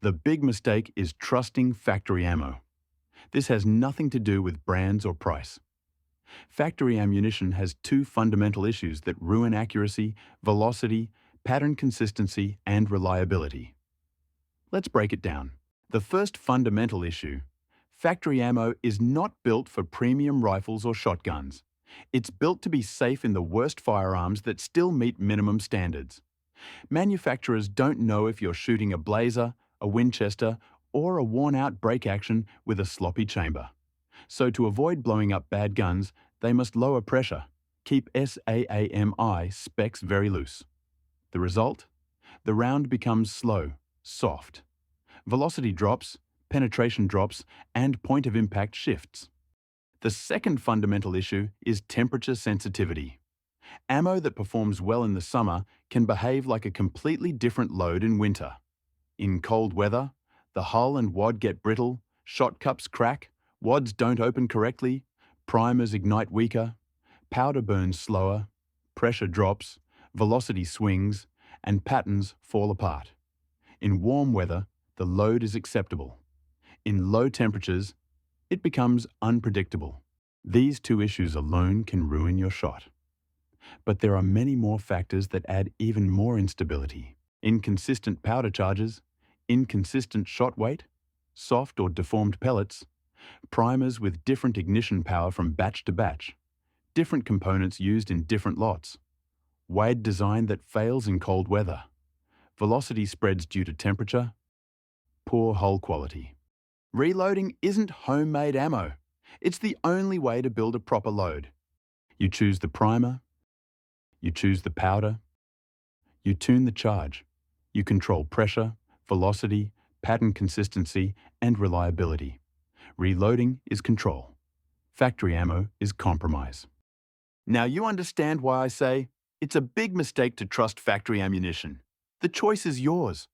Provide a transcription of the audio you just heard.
The big mistake is trusting factory ammo. This has nothing to do with brands or price. Factory ammunition has two fundamental issues that ruin accuracy, velocity, pattern consistency, and reliability. Let's break it down. The first fundamental issue: factory ammo is not built for premium rifles or shotguns. It's built to be safe in the worst firearms that still meet minimum standards. Manufacturers don't know if you're shooting a Blazer, a Winchester, or a worn-out break action with a sloppy chamber. So to avoid blowing up bad guns, they must lower pressure, keep SAAMI specs very loose. The result? The round becomes slow, soft. Velocity drops, penetration drops, and point of impact shifts. The second fundamental issue is temperature sensitivity. Ammo that performs well in the summer can behave like a completely different load in winter. In cold weather, the hull and wad get brittle, shot cups crack, wads don't open correctly, primers ignite weaker, powder burns slower, pressure drops, velocity swings, and patterns fall apart. In warm weather, the load is acceptable. In low temperatures, it becomes unpredictable. These two issues alone can ruin your shot. But there are many more factors that add even more instability. Inconsistent powder charges, inconsistent shot weight, soft or deformed pellets, primers with different ignition power from batch to batch, different components used in different lots, wide design that fails in cold weather, velocity spreads due to temperature, poor hull quality. Reloading isn't homemade ammo. It's the only way to build a proper load. You choose the primer, you choose the powder, you tune the charge, you control pressure, velocity, pattern consistency, and reliability. Reloading is control. Factory ammo is compromise. Now you understand why I say it's a big mistake to trust factory ammunition. The choice is yours.